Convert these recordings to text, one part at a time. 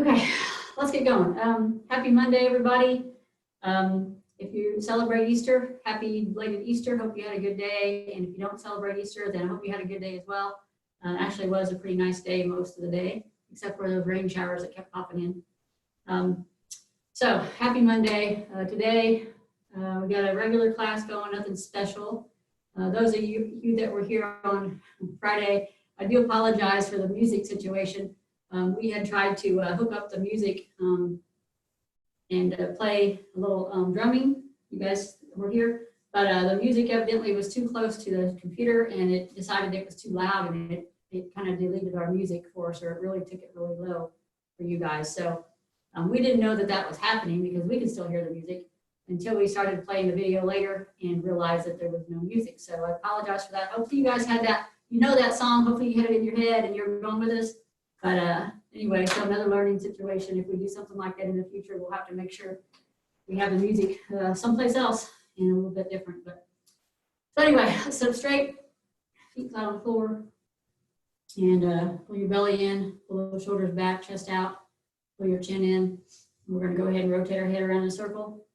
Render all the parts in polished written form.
Okay, let's get going. Happy Monday, everybody. If you celebrate Easter, happy belated Easter. Hope you had a good day. And if you don't celebrate Easter, then I hope you had a good day as well. Actually, it was a pretty nice day most of the day, except for those rain showers that kept popping in. So happy Monday. Today, we got a regular class going, nothing special. Those of you that were here on Friday, I do apologize for the music situation. We had tried to hook up the music and play a little drumming. You guys were here, but the music evidently was too close to the computer and it decided it was too loud and it kind of deleted our music for us, or it really took it really low for you guys. So we didn't know that that was happening because we could still hear the music until we started playing the video later and realized that there was no music. So I apologize for that. Hopefully you guys had that, you know that song, hopefully you had it in your head and you're going with us. But anyway, so another learning situation. If we do something like that in the future, we'll have to make sure we have the music someplace else and a little bit different. But so anyway, let's sit up straight, feet flat on the floor, and pull your belly in, pull those shoulders back, chest out, pull your chin in. We're going to go ahead and rotate our head around in a circle.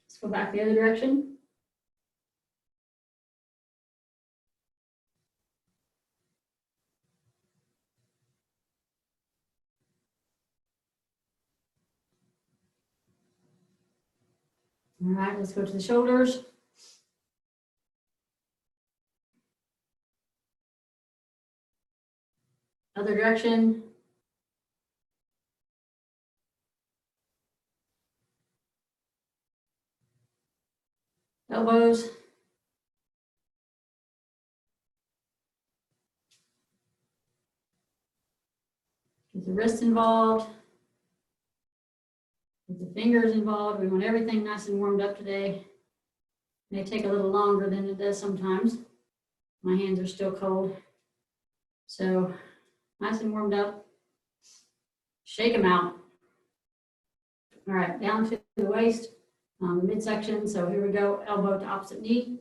Let's go back the other direction. All right, let's go to the shoulders. Other direction. Elbows. Get the wrists involved. Get the fingers involved. We want everything nice and warmed up today. It may take a little longer than it does sometimes. My hands are still cold. So nice and warmed up. Shake them out. All right, down to the waist, midsection. So here we go, elbow to opposite knee.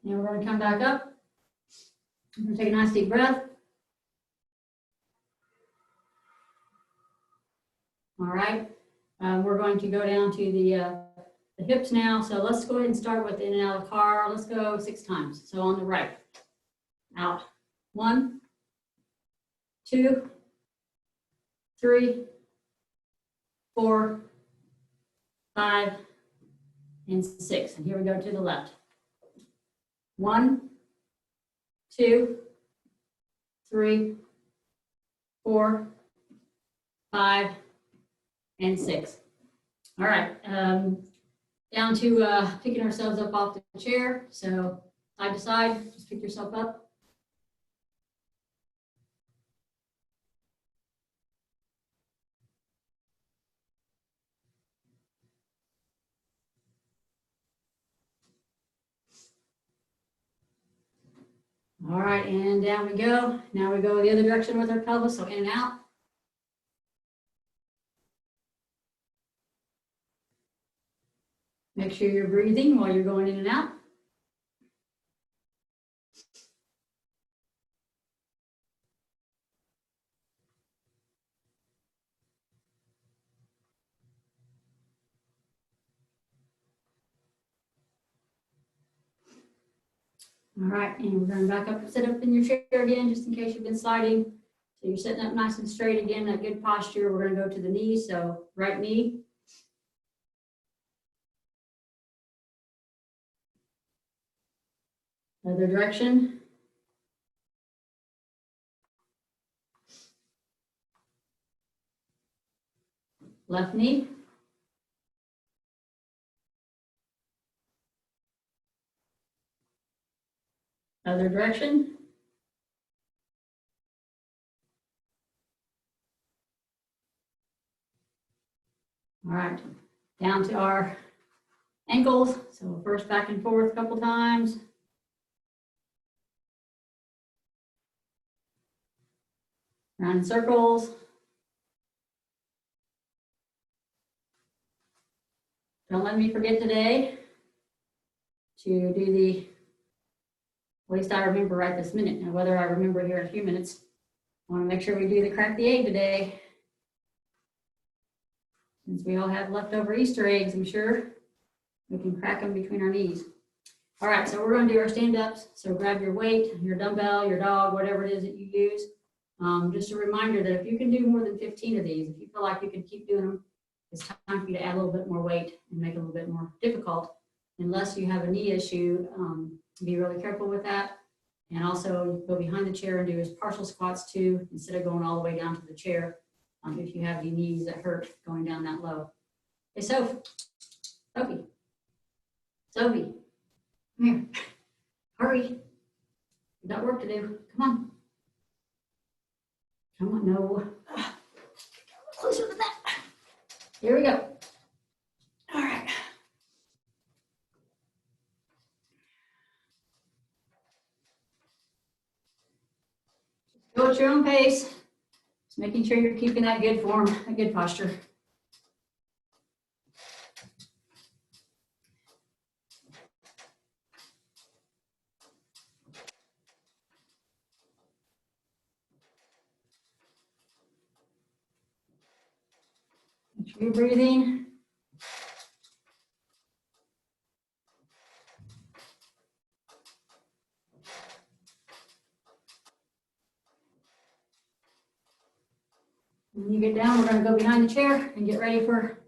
And we're going to come back up. We're going to take a nice deep breath. All right, we're going to go down to the hips now. So let's go ahead and start with in and out of the car. Let's go 6 times. So on the right, out. 1, 2, 3, 4, 5, and 6. And here we go to the left. 1, 2, 3, 4, 5, and 6. All right, down to picking ourselves up off the chair. So side to side, just pick yourself up. All right, and down we go. Now we go the other direction with our pelvis, so in and out. Make sure you're breathing while you're going in and out. All right, and we're going back up, sit up in your chair again, just in case you've been sliding. So you're sitting up nice and straight again, that good posture. We're going to go to the knee, so right knee. Other direction. Left knee. Other direction. All right, down to our ankles. So first back and forth a couple times. Round in circles. Don't let me forget today to do the waist I remember right this minute. Now, whether I remember here in a few minutes, I want to make sure we do the crack the egg today. Since we all have leftover Easter eggs, I'm sure we can crack them between our knees. All right, so we're going to do our stand-ups. So grab your weight, your dumbbell, your dog, whatever it is that you use. Just a reminder that if you can do more than 15 of these, if you feel like you can keep doing them, it's time for you to add a little bit more weight and make it a little bit more difficult. Unless you have a knee issue, be really careful with that. And also go behind the chair and do his partial squats too, instead of going all the way down to the chair. If you have your knees that hurt going down that low. Hey, Sophie, come here, hurry. You got work to do, come on, no. Closer to that. Here we go. All right. Go at your own pace. Just making sure you're keeping that good form, a good posture. Make sure you're breathing. When you get down, we're going to go behind the chair and get ready for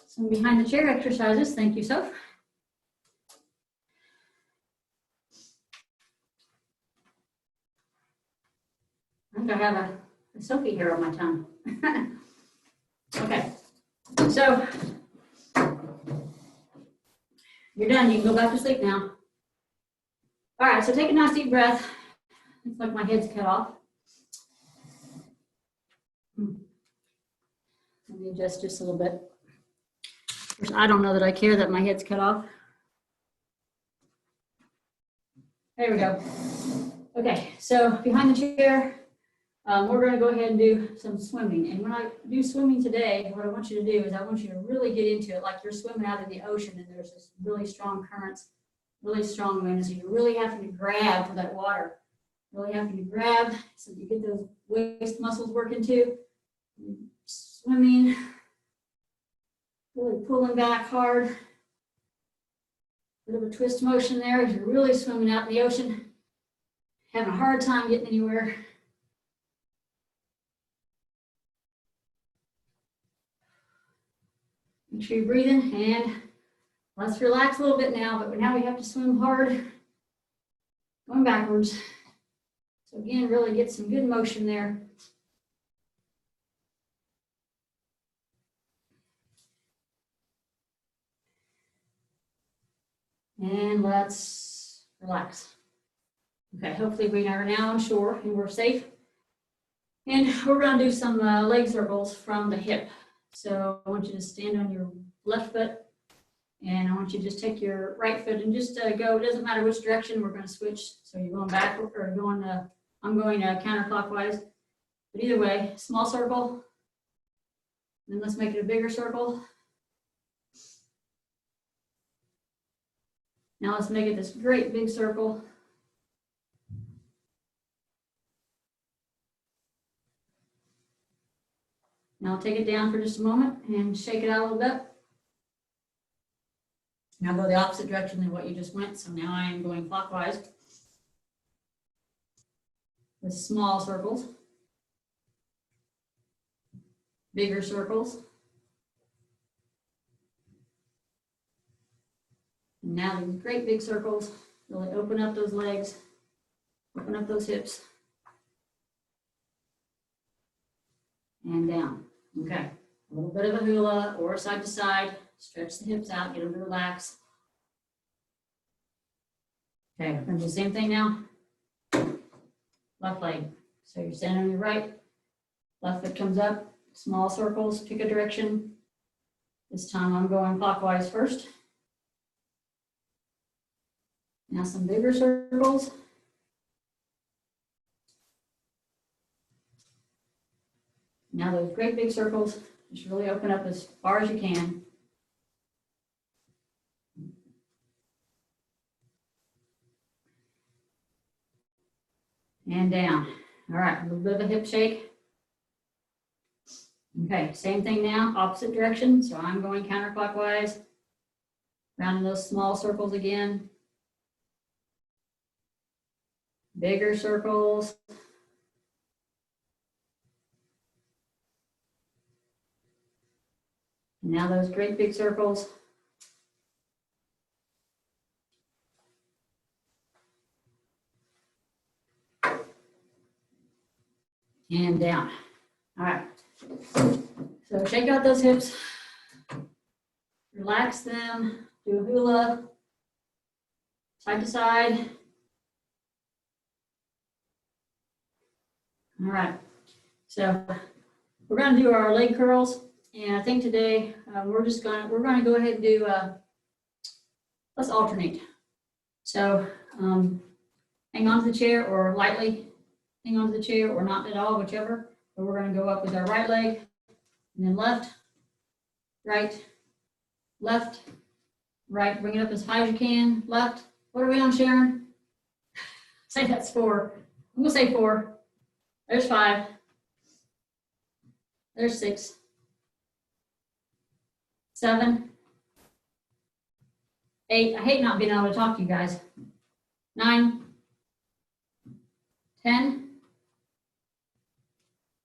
some behind the chair exercises. Thank you, Soph. I think I have a Sophie hair on my tongue. Okay, so you're done. You can go back to sleep now. All right, so take a nice deep breath. Looks like my head's cut off. Let me adjust just a little bit. I don't know that I care that my head's cut off. There we go. Okay, so behind the chair, we're going to go ahead and do some swimming. And when I do swimming today, what I want you to do is I want you to really get into it like you're swimming out in the ocean and there's this really strong currents, really strong wind. So you're really having to grab for that water. Really having to grab so you get those waist muscles working too. Swimming, really pulling back hard. Bit of a twist motion there as you're really swimming out in the ocean. Having a hard time getting anywhere. Make sure you're breathing, and let's relax a little bit now, but now we have to swim hard, going backwards. So again, really get some good motion there. And let's relax. Okay, hopefully we are now on shore and we're safe. And we're going to do some leg circles from the hip. So I want you to stand on your left foot, and I want you to just take your right foot and just go. It doesn't matter which direction, we're going to switch. So you're going back or going, I'm going counterclockwise. But either way, small circle. Then let's make it a bigger circle. Now let's make it this great big circle. Now I'll take it down for just a moment and shake it out a little bit. Now go the opposite direction than what you just went. So now I am going clockwise with small circles, bigger circles. And now these great big circles, really open up those legs, open up those hips, and down. Okay, a little bit of a hula or side to side, stretch the hips out, get them to relax. Okay, we're gonna do the same thing now. Left leg. So you're standing on your right, left foot comes up, small circles, pick a direction, This time I'm going clockwise first. Now some bigger circles. Now those great big circles, just really open up as far as you can. And down. All right, a little bit of a hip shake. Okay, same thing now, opposite direction. So I'm going counterclockwise, rounding those small circles again. Bigger circles. And now those great big circles. And down. All right. So shake out those hips. Relax them. Do a hula. Side to side. All right. So we're going to do our leg curls. And I think today we're going to go ahead and do, let's alternate. So hang on to the chair or lightly hang on to the chair or not at all, whichever. But we're going to go up with our right leg and then left, right, left, right. Bring it up as high as you can. Left. What are we on, Sharon? Say that's 4. I'm going to say 4. There's 5. There's 6. 7. 8. I hate not being able to talk to you guys. 9. 10.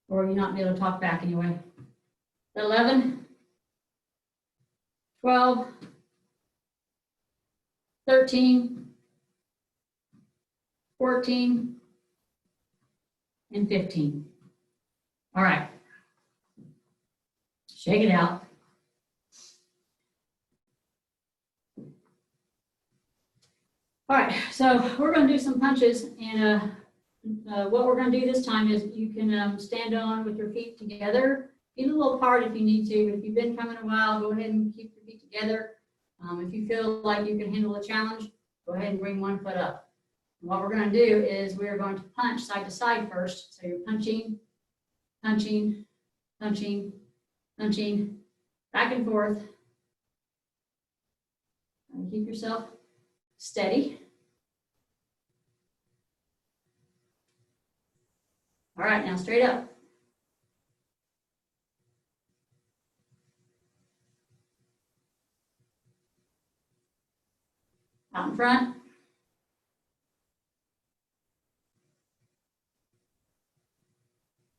Or you're not able to talk back anyway. 11. 12. 13. 14. And 15. All right. Shake it out. All right, so we're going to do some punches, and what we're going to do this time is you can stand on with your feet together, get a little apart if you need to. If you've been coming a while, go ahead and keep your feet together. If you feel like you can handle a challenge, go ahead and bring one foot up. And what we're going to do is we're going to punch side to side first. So you're punching, punching, punching, punching, back and forth. And keep yourself steady. All right, now straight up. Out in front.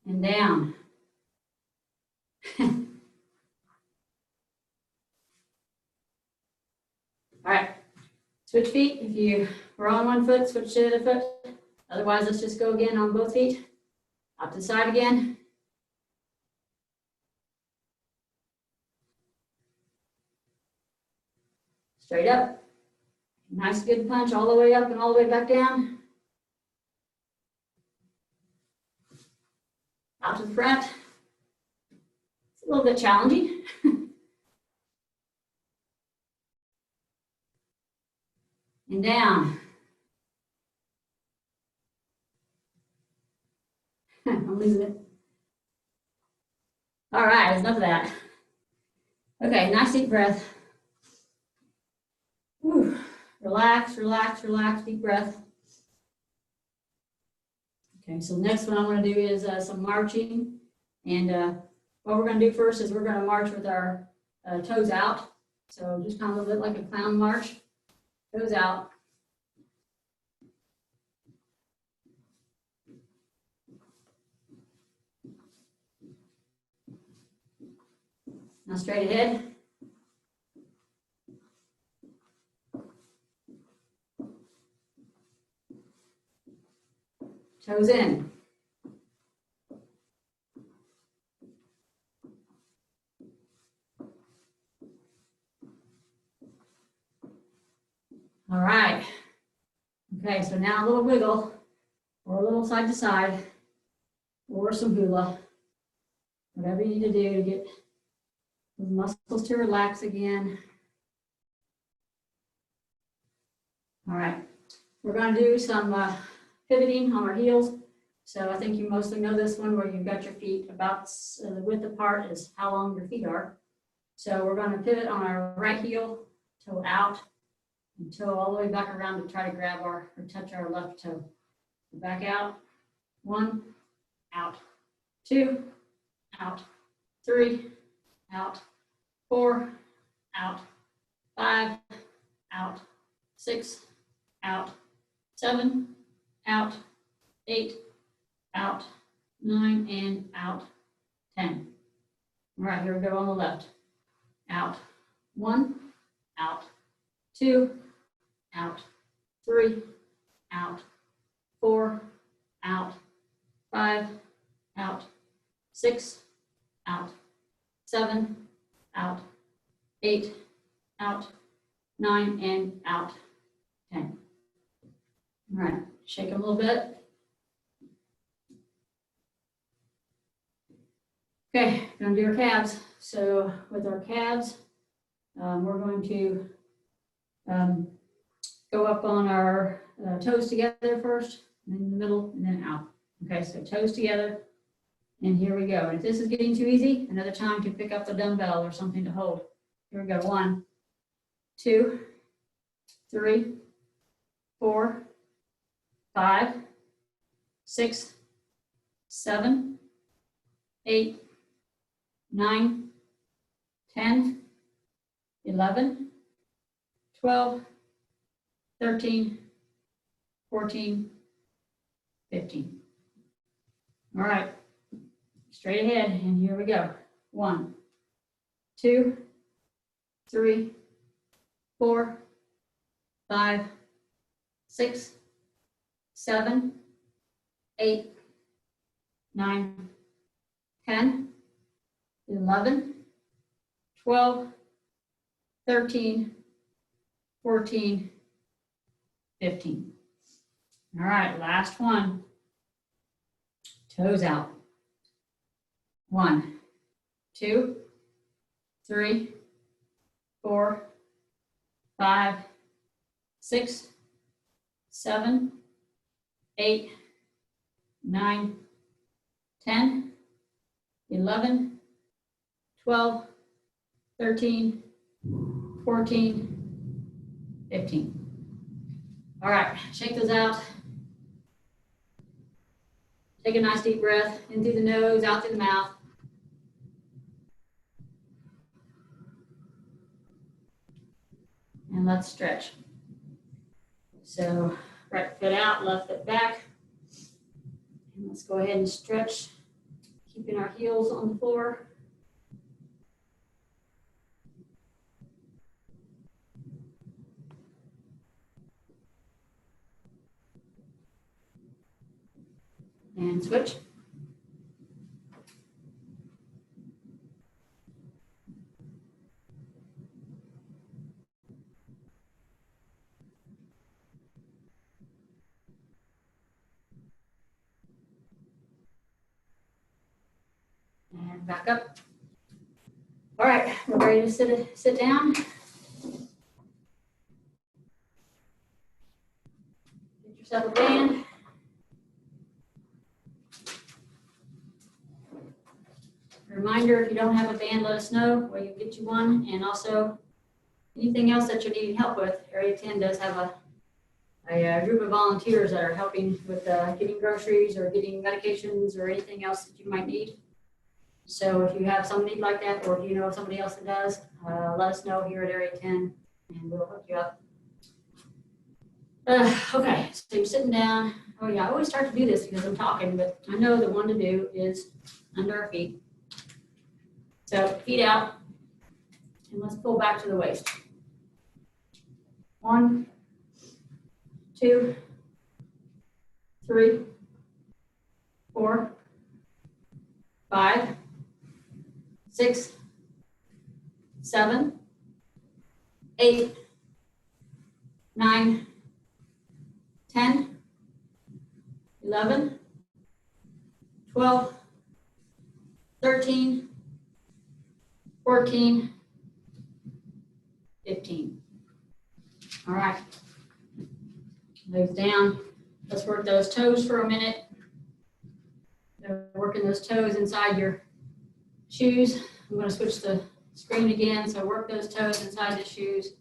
And down. All right, switch feet. If you were on one foot, switch to the other foot. Otherwise, let's just go again on both feet. Up to the side again. Straight up. Nice good punch all the way up and all the way back down. Out to the front. It's a little bit challenging. And down. I'm losing it. All right, enough of that. Okay, nice deep breath. Whew. Relax, relax, relax, deep breath. Okay, so next one I'm going to do is some marching. And what we're going to do first is we're going to march with our toes out. So just kind of a little bit like a clown march. Toes out. Now straight ahead. Toes in. All right. Okay, so now a little wiggle, or a little side to side, or some hula. Whatever you need to do to get the muscles to relax again. All right, we're going to do some pivoting on our heels. So I think you mostly know this one where you've got your feet about the width apart is how long your feet are. So we're going to pivot on our right heel, toe out, and toe all the way back around to try to grab or touch our left toe. Back out, 1, out, 2, out, 3, out, 4, out, 5, out, 6, out, 7, out, 8, out, 9, and out, 10. All right, here we go on the left. Out, 1, out, 2, out, 3, out, 4, out, 5, out, 6, out, 7, out, 8, out, 9, and out, 10. All right, shake them a little bit. Okay, gonna do our calves. So with our calves, we're going to go up on our toes together first, and in the middle, and then out. Okay, so toes together, and here we go. And if this is getting too easy, another time to pick up the dumbbell or something to hold. Here we go, 1, 2, 3, 4, 5, 6, 7, 8, 9, 10, 11, 12, 13, 14, 15. All right, straight ahead, and here we go. 1, 2, 3, 4, 5, 6, 7, 8, 9, 10, 11, 12, 13, 14, 15. All right, last one. Toes out. 1, 2, 3, 4, 5, 6, 7, 8, 9, 10, 11, 12, 13, 14, 15. All right, shake those out. Take a nice deep breath in through the nose, out through the mouth. And let's stretch. So right foot out, left foot back. And let's go ahead and stretch, keeping our heels on the floor. And switch. And back up. All right, we're ready to sit down. Get yourself a band. Reminder, if you don't have a band, let us know. We'll get you one. And also, anything else that you're needing help with, Area 10 does have a group of volunteers that are helping with getting groceries or getting medications or anything else that you might need. So if you have some need like that, or if you know somebody else that does, let us know here at Area 10 and we'll hook you up. Okay, so you're sitting down. Oh yeah, I always start to do this because I'm talking, but I know the one to do is under our feet. So feet out, and let's pull back to the waist. 1, 2, 3, 4, 5, 6, 7, 8, 9, 10, 11, 12, 13, 14, 15. All right. Legs down. Let's work those toes for a minute. Working those toes inside your shoes. I'm going to switch the screen again, so work those toes inside the shoes.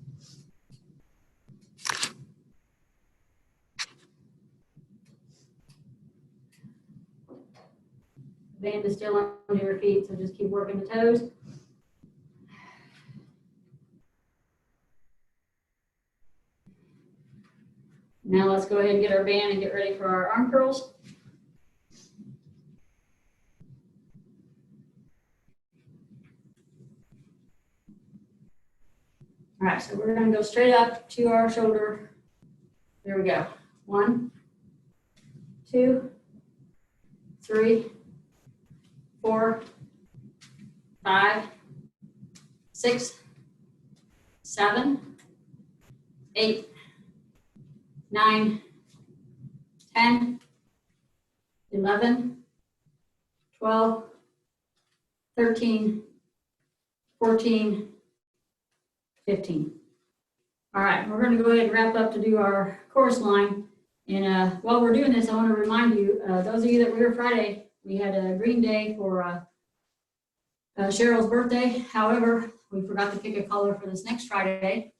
The band is still under your feet, so just keep working the toes. Now let's go ahead and get our band and get ready for our arm curls. All right, so we're going to go straight up to our shoulder. There we go. 1, 2, 3, 4, 5, 6, 7, 8, 9, 10, 11, 12, 13, 14, 15. All right, we're going to go ahead and wrap up to do our chorus line. And while we're doing this, I want to remind you, those of you that were here Friday, we had a green day for Cheryl's birthday. However, we forgot to pick a color for this next Friday.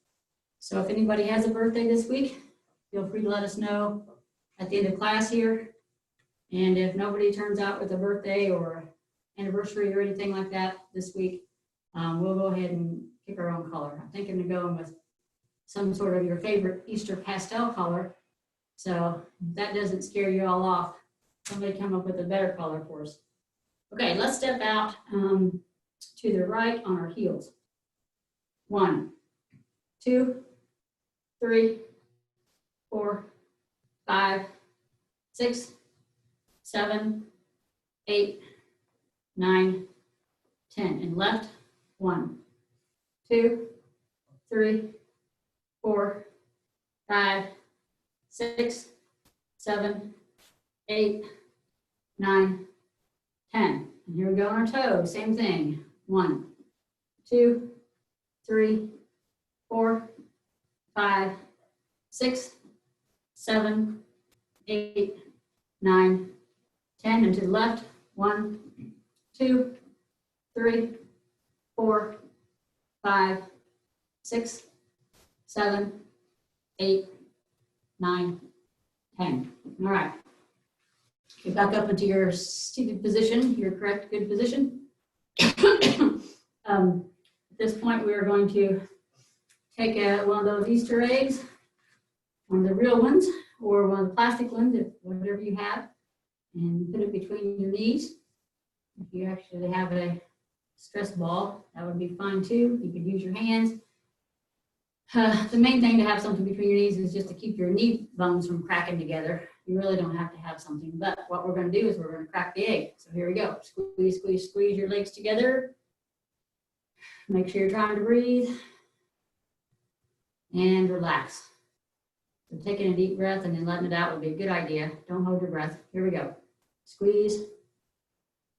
So if anybody has a birthday this week, feel free to let us know at the end of class here. And if nobody turns out with a birthday or anniversary or anything like that this week, we'll go ahead and pick our own color. I'm thinking of going with some sort of your favorite Easter pastel color. So if that doesn't scare you all off, somebody come up with a better color for us. Okay, let's step out to the right on our heels. 1, 2, 3, 4, 5, 6, 7, 8, 9, 10. And left. 1, 2, 3, 4, 5, 6, 7, 8, 9, 10. And here we go on our toes. Same thing. 1, 2, 3, 4, 5, 6, 7, 8, 9, 10. And to the left. 1, 2, 3, 4, 5, 6, 7, 8, 9, 10. All right. Get back up into your seated position, your correct good position. At this point, we are going to take one of those Easter eggs, one of the real ones, or one of the plastic ones, whatever you have, and put it between your knees. If you actually have a stress ball, that would be fine too. You could use your hands. The main thing to have something between your knees is just to keep your knee bones from cracking together. You really don't have to have something, but what we're going to do is we're going to crack the egg. So here we go. Squeeze, squeeze, squeeze your legs together. Make sure you're trying to breathe. And relax. So taking a deep breath and then letting it out would be a good idea. Don't hold your breath. Here we go. Squeeze.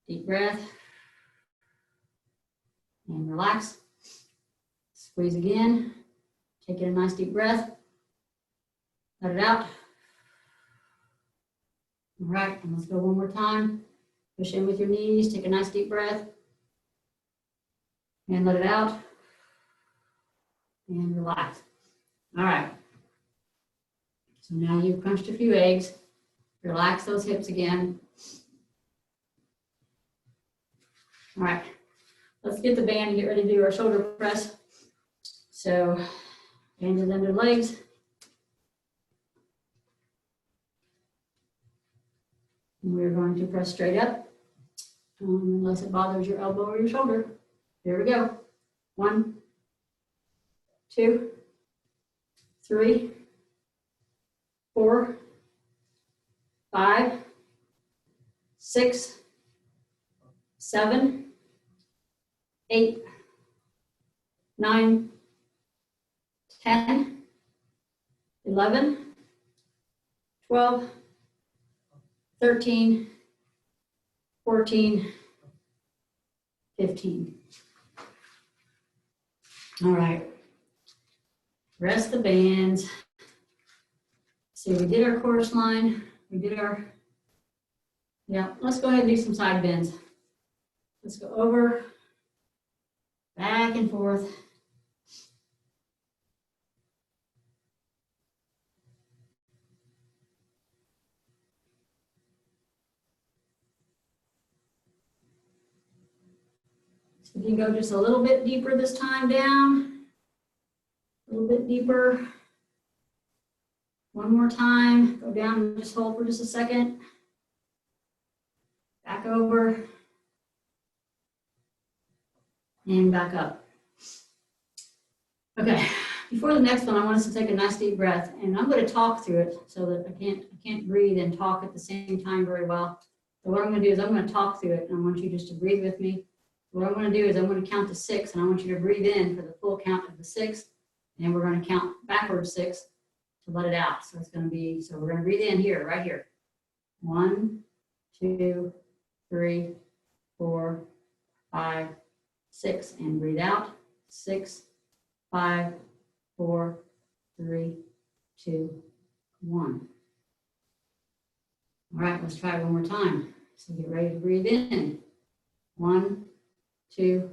Deep breath. And relax. Squeeze again. Taking a nice deep breath. Let it out. All right, and let's go one more time. Push in with your knees. Take a nice deep breath. And let it out. And relax. All right. So now you've crunched a few eggs. Relax those hips again. All right. Let's get the band and get ready to do our shoulder press. So, hands is under legs. And we're going to press straight up, unless it bothers your elbow or your shoulder. Here we go. 1, 2, 3, 4, 5, 6, 7, 8, 9, 10, 11, 12, 13, 14, 15. All right. Rest the bands. So we did our chorus line. We did our, yeah, let's go ahead and do some side bends. Let's go over, back and forth. So you can go just a little bit deeper this time down, a little bit deeper. One more time, go down and just hold for just a second. Back over. And back up. Okay, before the next one, I want us to take a nice deep breath, and I'm going to talk through it so that I can't breathe and talk at the same time very well. So what I'm going to do is I'm going to talk through it, and I want you just to breathe with me. What I'm going to do is I'm going to count to 6, and I want you to breathe in for the full count of the 6, and we're going to count backwards 6 to let it out. So it's going to be, so we're going to breathe in here, right here. 1, 2, 3, 4, 5, 6, and breathe out. 6, 5, 4, 3, 2, 1. All right, let's try it one more time. So get ready to breathe in. 1, 2,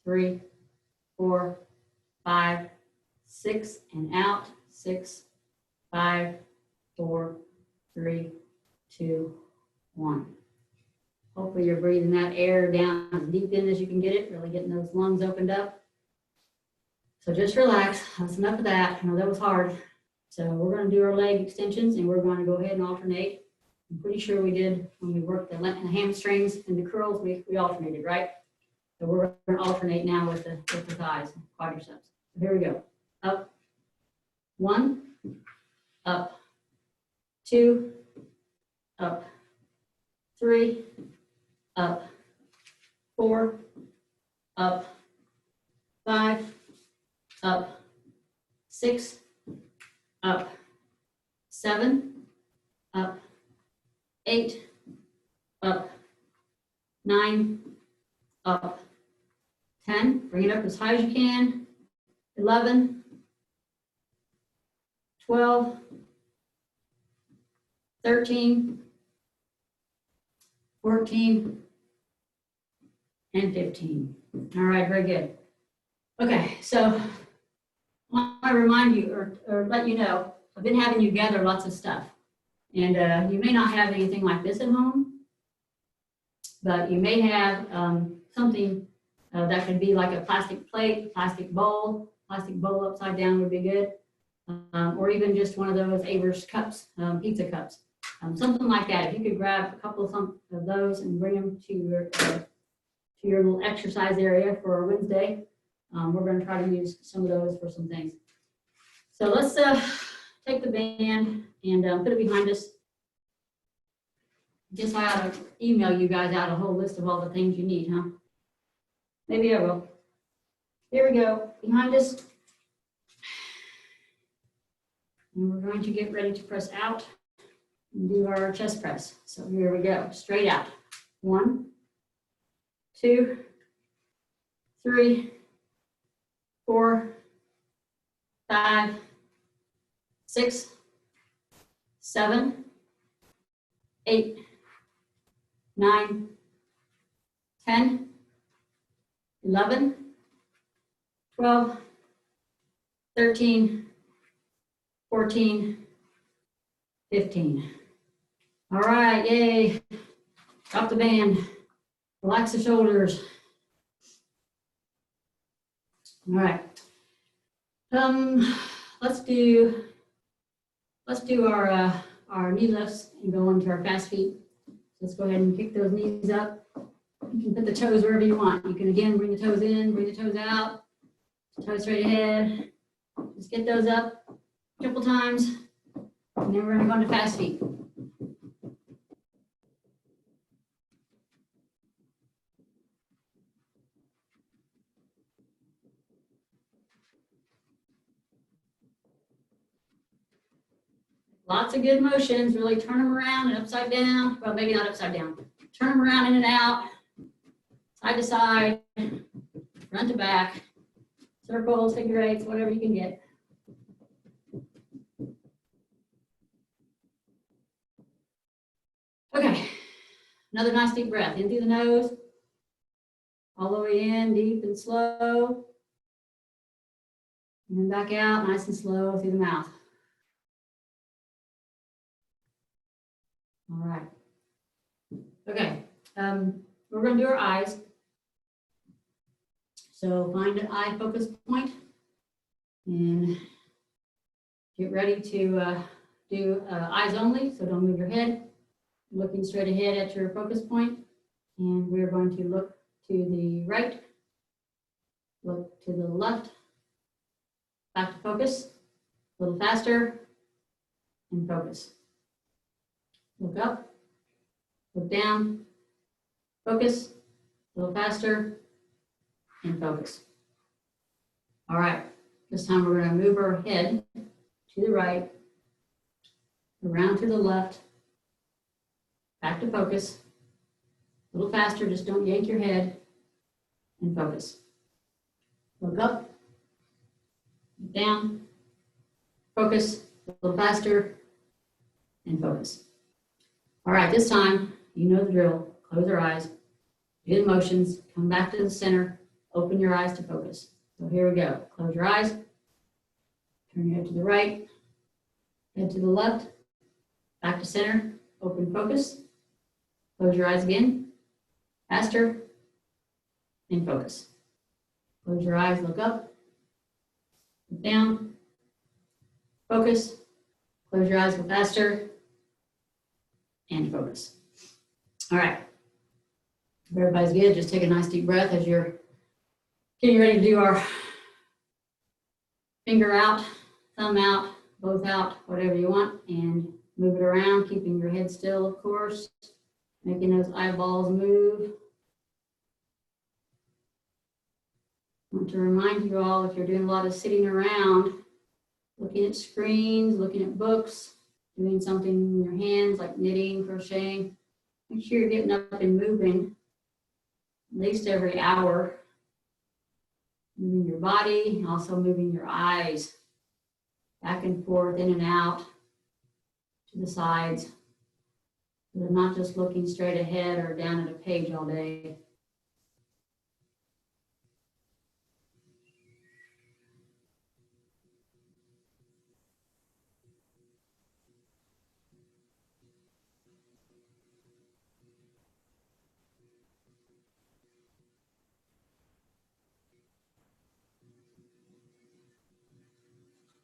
3, 4, 5, 6, and out. 6, 5, 4, 3, 2, 1. Hopefully you're breathing that air down as deep in as you can get it, really getting those lungs opened up. So just relax. That's enough of that. I know that was hard. So we're going to do our leg extensions, and we're going to go ahead and alternate. I'm pretty sure we did when we worked the hamstrings and the curls, we alternated, right? So we're going to alternate now with the thighs, quadriceps. So here we go. Up. 1, up. 2, up. 3, up. 4, up. 5, up. 6, up. 7, up. 8, up. 9, up. 10, bring it up as high as you can. 11, 12, 13, 14, and 15. All right, very good. Okay, so I want to remind you or let you know, I've been having you gather lots of stuff. And you may not have anything like this at home, but you may have something that could be like a plastic plate, plastic bowl upside down would be good. Or even just one of those Avers cups, pizza cups. Something like that. If you could grab a couple of those and bring them to your little exercise area for Wednesday. We're going to try to use some of those for some things. So let's take the band and put it behind us. Guess I ought to email you guys out a whole list of all the things you need, huh? Maybe I will. Here we go, behind us. And we're going to get ready to press out and do our chest press. So here we go, straight out. 1, 2, 3, 4, 5, 6, 7, 8, 9, 10, 11, 12, 13, 14, 15. All right, yay. Drop the band. Relax the shoulders. All right. Let's do our knee lifts and go into our fast feet. Let's go ahead and kick those knees up. You can put the toes wherever you want. You can again bring the toes in, bring the toes out, toes straight ahead. Just get those up a couple times, and then we're going to go into fast feet. Lots of good motions, really turn them around and upside down. Well, maybe not upside down. Turn them around in and out, side to side, front to back. circles, figure eights, whatever you can get. Okay, another nice deep breath in through the nose, all the way in, deep and slow. And then back out, nice and slow through the mouth. All right. Okay, we're going to do our eyes. So find an eye focus point and get ready to do eyes only. So don't move your head. Looking straight ahead at your focus point, and we're going to look to the right, look to the left, back to focus, a little faster, and focus. Look up, look down, focus, a little faster, and focus. All right, this time we're going to move our head to the right, around to the left, back to focus, a little faster, just don't yank your head, and focus. Look up, look down, focus, a little faster, and focus. All right, this time, you know the drill. Close your eyes, do the motions, come back to the center, open your eyes to focus. So here we go. Close your eyes, turn your head to the right, head to the left, back to center, open focus. Close your eyes again, faster, and focus. Close your eyes, look up, look down, focus. Close your eyes, go faster, and focus. All right. If everybody's good, just take a nice deep breath as you're getting ready to do our finger out, thumb out, both out, whatever you want, and move it around, keeping your head still, of course. Making those eyeballs move. I want to remind you all, if you're doing a lot of sitting around, looking at screens, looking at books, doing something in your hands like knitting, crocheting, make sure you're getting up and moving at least every hour. Moving your body, also moving your eyes back and forth, in and out, to the sides. So they're not just looking straight ahead or down at a page all day.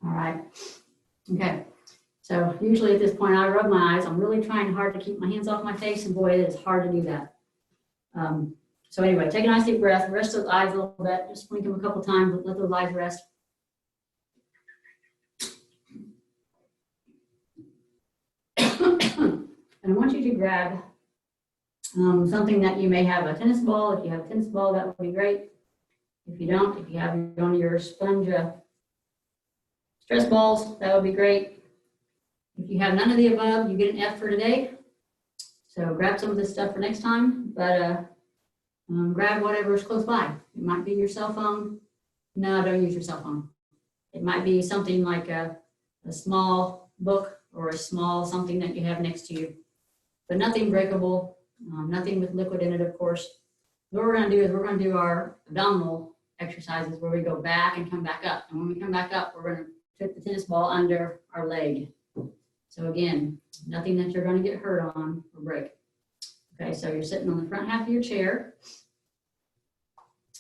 All right. Okay. So usually at this point, I rub my eyes. I'm really trying hard to keep my hands off my face, and boy, it is hard to do that. So anyway, take a nice deep breath, rest those eyes a little bit, just blink them a couple times, let those eyes rest. And I want you to grab something that you may have, a tennis ball. If you have a tennis ball, that would be great. If you don't, if you have one of your sponge stress balls, that would be great. If you have none of the above, you get an F for today. So grab some of this stuff for next time, but grab whatever is close by. It might be your cell phone. No, don't use your cell phone. It might be something like a small book or a small something that you have next to you, but nothing breakable, nothing with liquid in it, of course. What we're going to do is we're going to do our abdominal exercises where we go back and come back up. And when we come back up, we're going to put the tennis ball under our leg. So again, nothing that you're going to get hurt on or break. Okay, so you're sitting on the front half of your chair,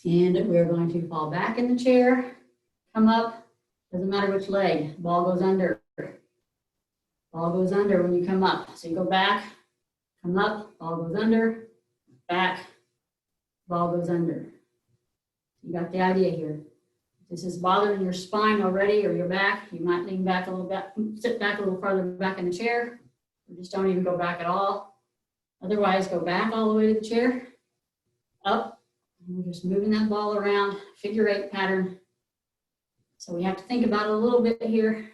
and we're going to fall back in the chair, come up, doesn't matter which leg, ball goes under. Ball goes under when you come up. So you go back, come up, ball goes under, back, ball goes under. You got the idea here. If this is bothering your spine already or your back, you might lean back a little bit, sit back a little farther back in the chair, or just don't even go back at all. Otherwise, go back all the way to the chair, up, and we're just moving that ball around, figure eight pattern. So we have to think about it a little bit here.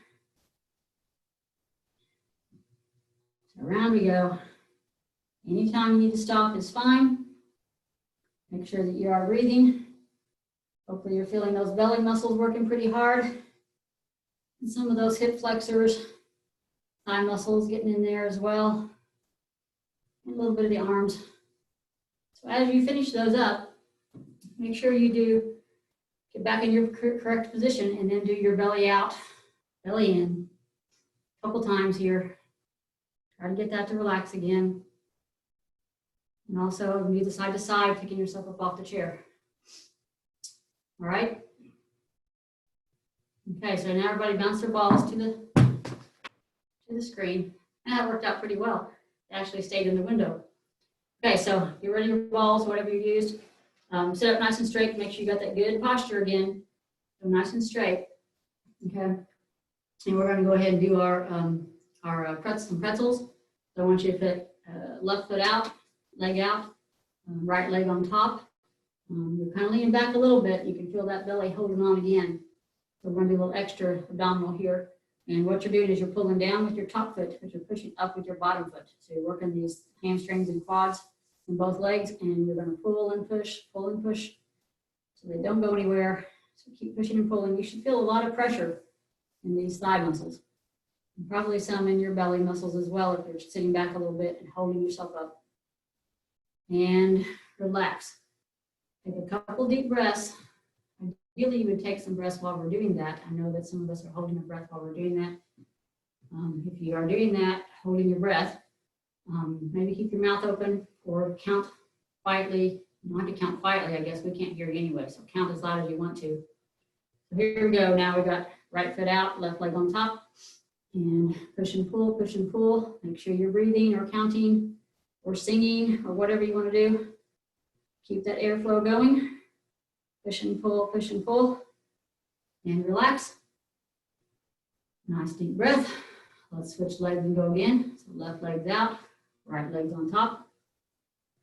So around we go. Anytime you need to stop is fine. Make sure that you are breathing. Hopefully you're feeling those belly muscles working pretty hard. And some of those hip flexors, thigh muscles getting in there as well. And a little bit of the arms. So as you finish those up, make sure you do get back in your correct position and then do your belly out, belly in. A couple times here. Try to get that to relax again. And also do the side to side, picking yourself up off the chair. All right. Okay, so now everybody bounce their balls to the screen. And that worked out pretty well. It actually stayed in the window. Okay, so get ready your balls, whatever you used. Sit up nice and straight. Make sure you got that good posture again. So nice and straight. Okay. And we're going to go ahead and do our pretzels. So I want you to put left foot out, leg out, right leg on top. You're kind of leaning back a little bit. You can feel that belly holding on again. So we're going to do a little extra abdominal here. And what you're doing is you're pulling down with your top foot, but you're pushing up with your bottom foot. So you're working these hamstrings and quads in both legs, and you're going to pull and push, so they don't go anywhere. So keep pushing and pulling. You should feel a lot of pressure in these thigh muscles. And probably some in your belly muscles as well if you're sitting back a little bit and holding yourself up. And relax. Take a couple deep breaths. Ideally, you would take some breaths while we're doing that. I know that some of us are holding our breath while we're doing that. If you are doing that, holding your breath, maybe keep your mouth open or count quietly. You don't have to count quietly, I guess. We can't hear you anyway, so count as loud as you want to. So here we go. Now we got right foot out, left leg on top, and push and pull, push and pull. Make sure you're breathing or counting or singing or whatever you want to do. Keep that airflow going. Push and pull, and relax. Nice deep breath. Let's switch legs and go again. So left leg's out, right leg's on top.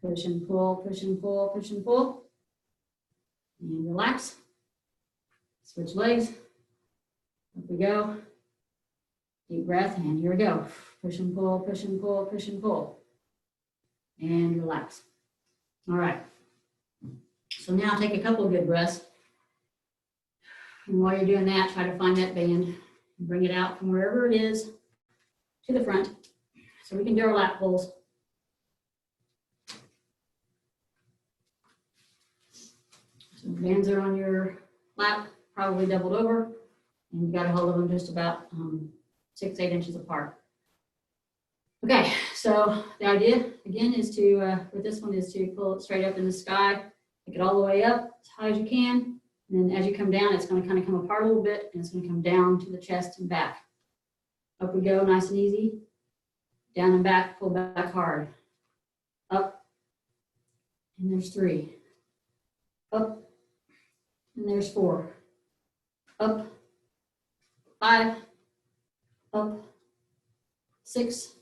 Push and pull, push and pull, push and pull. And relax. Switch legs. Up we go. Deep breath, and here we go. Push and pull, push and pull, push and pull. And relax. All right. So now take a couple of good breaths. And while you're doing that, try to find that band. Bring it out from wherever it is to the front. So we can do our lat pulls. So bands are on your lap, probably doubled over. And you got to hold them just about 6-8 inches apart. Okay, so the idea, again, is to, with this one, is to pull it straight up in the sky. Take it all the way up as high as you can. And then as you come down, it's going to kind of come apart a little bit, and it's going to come down to the chest and back. Up we go, nice and easy. Down and back, pull back hard. Up, and there's 3. Up, and there's 4. Up, 5. Up, 6.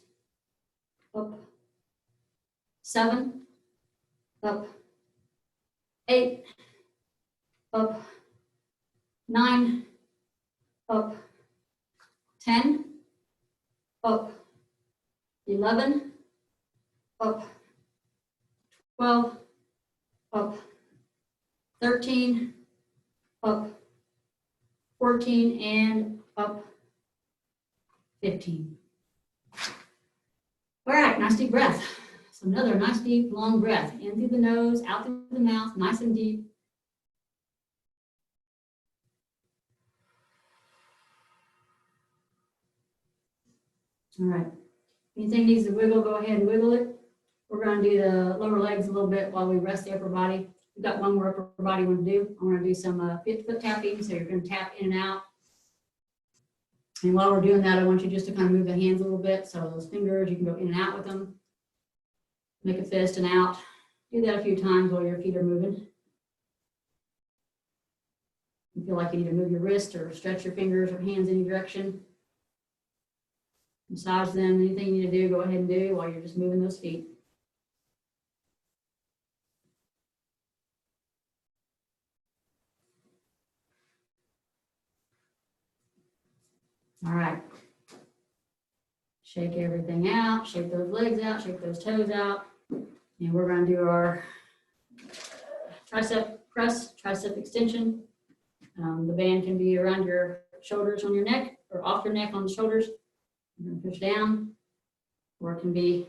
Up, 7. Up, 8, up, 9, up, 10, up, 11, up, 12, up, 13, up, 14, and up, 15. All right, nice deep breath. So another nice deep long breath in through the nose, out through the mouth, nice and deep. All right. Anything needs to wiggle, go ahead and wiggle it. We're going to do the lower legs a little bit while we rest the upper body. We've got one more upper body we want to do. I'm going to do some foot tapping. So you're going to tap in and out. And while we're doing that, I want you just to kind of move the hands a little bit. So those fingers, you can go in and out with them. Make a fist and out. Do that a few times while your feet are moving. You feel like you need to move your wrist or stretch your fingers or hands any direction. Massage them. Anything you need to do, go ahead and do while you're just moving those feet. All right. Shake everything out. Shake those legs out. Shake those toes out. And we're going to do our tricep press, tricep extension. The band can be around your shoulders on your neck or off your neck on the shoulders. You're going to push down, or it can be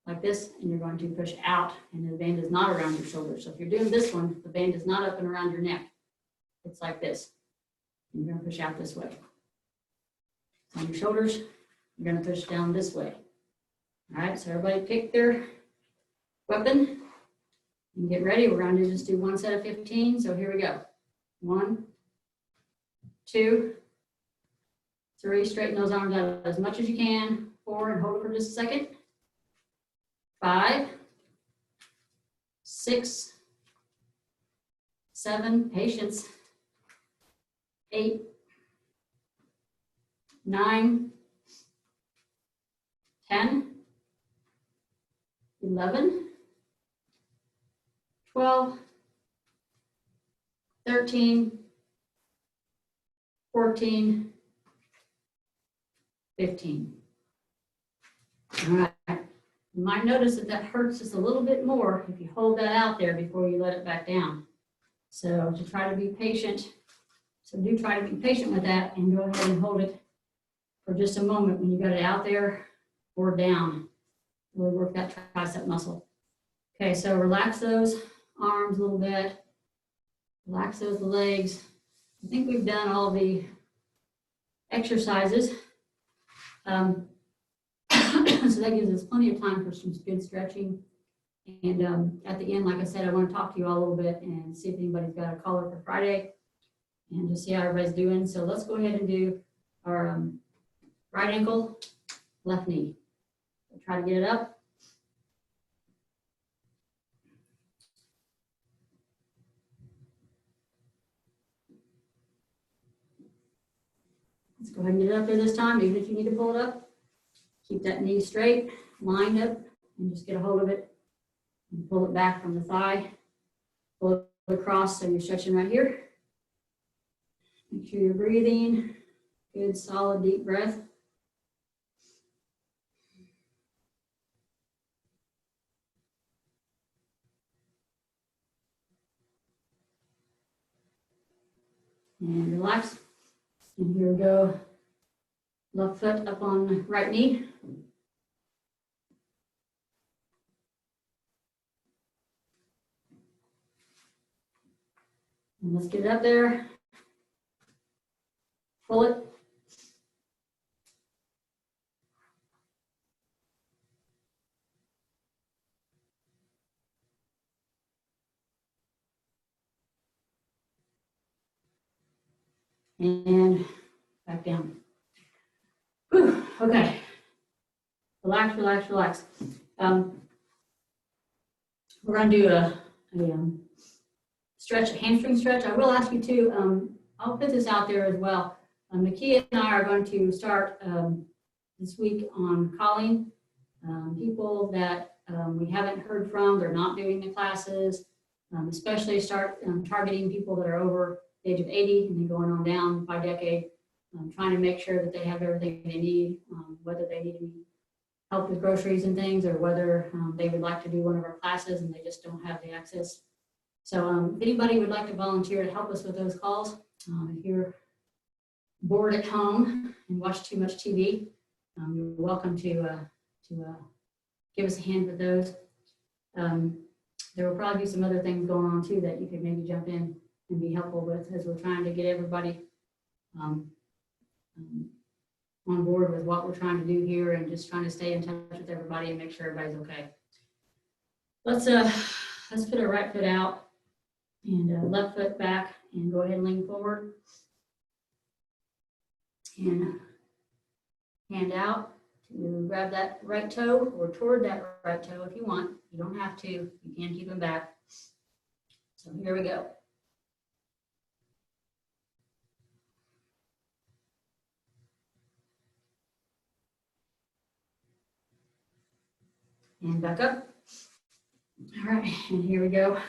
like this, and you're going to push out, and the band is not around your shoulders. So if you're doing this one, the band is not up and around your neck. It's like this. And you're going to push out this way. On your shoulders, you're going to push down this way. All right, so everybody pick their weapon and get ready. We're going to just do one set of 15. So here we go. 1, 2, 3. Straighten those arms out as much as you can. 4, and hold it for just a second. 5, 6, 7, patience. 8, 9, 10, 11, 12, 13, 14, 15. All right. You might notice that that hurts just a little bit more if you hold that out there before you let it back down. So to try to be patient, do try to be patient with that and go ahead and hold it for just a moment when you got it out there or down. Really work that tricep muscle. Okay, so relax those arms a little bit. Relax those legs. I think we've done all the exercises. So that gives us plenty of time for some good stretching. And at the end, like I said, I want to talk to you all a little bit and see if anybody's got a caller for Friday and just see how everybody's doing. So let's go ahead and do our right ankle, left knee. So try to get it up. Let's go ahead and get it up there this time, even if you need to pull it up. Keep that knee straight, lined up, and just get a hold of it and pull it back from the thigh. Pull it across so you're stretching right here. Make sure you're breathing. Good, solid, deep breath. And relax. And here we go. Left foot up on the right knee. And let's get it up there. Pull it. And back down. Whew, okay. Relax, relax, relax. We're going to do a stretch, a hamstring stretch. I will ask you to, I'll put this out there as well. Nakia and I are going to start this week on calling people that we haven't heard from. They're not doing the classes, especially start targeting people that are over the age of 80 and then going on down by decade, trying to make sure that they have everything they need, whether they need any help with groceries and things, or whether they would like to do one of our classes and they just don't have the access. So if anybody would like to volunteer to help us with those calls, if you're bored at home and watch too much TV, you're welcome to give us a hand with those. There will probably be some other things going on too that you could maybe jump in and be helpful with, as we're trying to get everybody on board with what we're trying to do here and just trying to stay in touch with everybody and make sure everybody's okay. Let's put our right foot out and left foot back and go ahead and lean forward. And hand out to grab that right toe or toward that right toe if you want. You don't have to, you can keep them back. So here we go. And back up. All right, and here we go.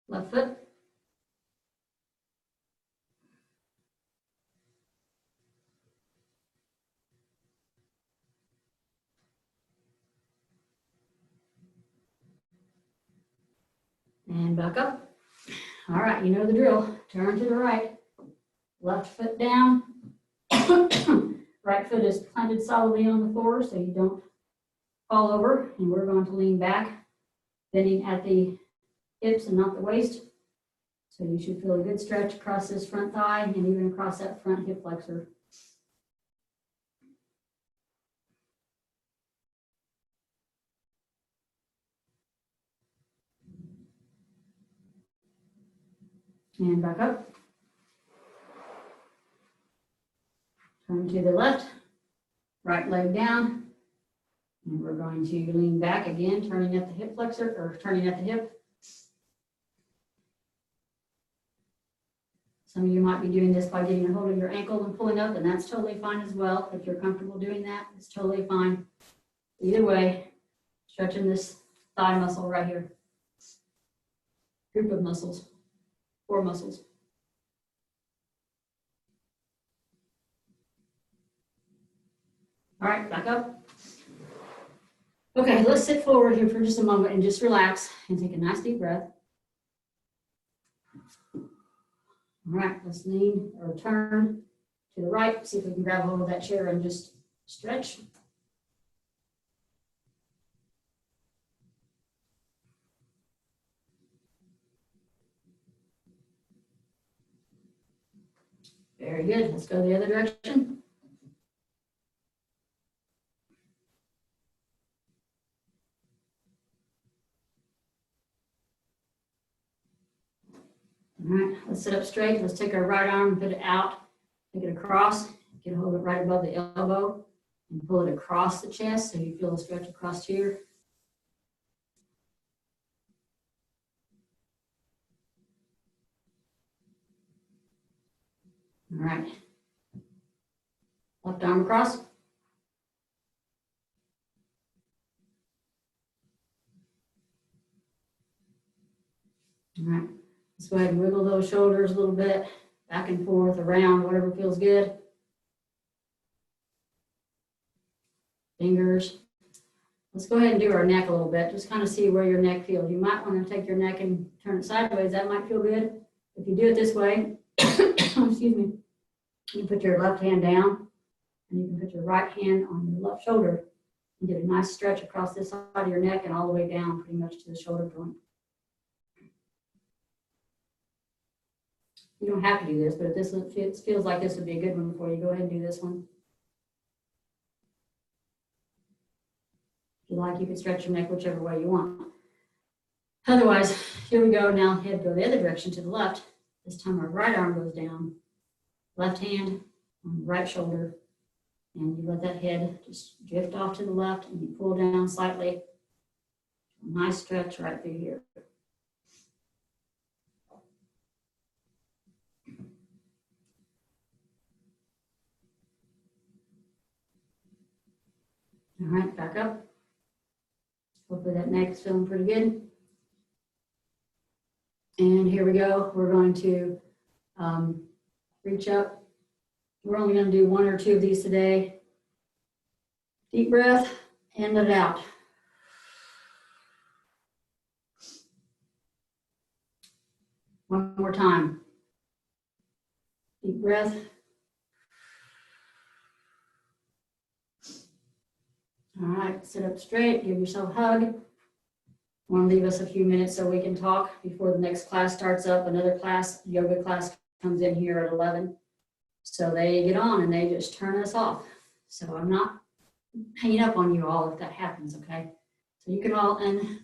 Left foot. And back up. All right, you know the drill. Turn to the right. Left foot down. Right foot is planted solidly on the floor so you don't fall over. And we're going to lean back, bending at the hips and not the waist. So you should feel a good stretch across this front thigh and even across that front hip flexor. And back up. Turn to the left, right leg down. And we're going to lean back again, turning at the hip flexor, or turning at the hip. Some of you might be doing this by getting a hold of your ankle and pulling up, and that's totally fine as well. If you're comfortable doing that, it's totally fine. Either way, stretching this thigh muscle right here. Group of muscles, 4 muscles. All right, back up. Okay, let's sit forward here for just a moment and just relax and take a nice deep breath. All right, let's lean or turn to the right. See if we can grab hold of that chair and just stretch. Very good. Let's go the other direction. All right, let's sit up straight. Let's take our right arm and put it out, take it across, get a hold of it right above the elbow, and pull it across the chest so you feel a stretch across here. All right. Left arm across. All right. Let's go ahead and wiggle those shoulders a little bit, back and forth, around, whatever feels good. Fingers. Let's go ahead and do our neck a little bit. Just kind of see where your neck feels. You might want to take your neck and turn it sideways. That might feel good. If you do it this way, excuse me, you put your left hand down and you can put your right hand on your left shoulder and get a nice stretch across this side of your neck and all the way down pretty much to the shoulder joint. You don't have to do this, but if this feels like this would be a good one for you, go ahead and do this one. If you like, you can stretch your neck whichever way you want. Otherwise, here we go. Now head go the other direction to the left. This time our right arm goes down, left hand on the right shoulder, and you let that head just drift off to the left and you pull down slightly. Nice stretch right through here. All right, back up. Hopefully that neck is feeling pretty good. And here we go. We're going to reach up. We're only going to do 1 or 2 of these today. Deep breath and let it out. One more time. Deep breath. All right, sit up straight, give yourself a hug. I want to leave us a few minutes so we can talk before the next class starts up. Another class, yoga class, comes in here at 11. So they get on and they just turn us off. So I'm not hanging up on you all if that happens, okay? So you can all, and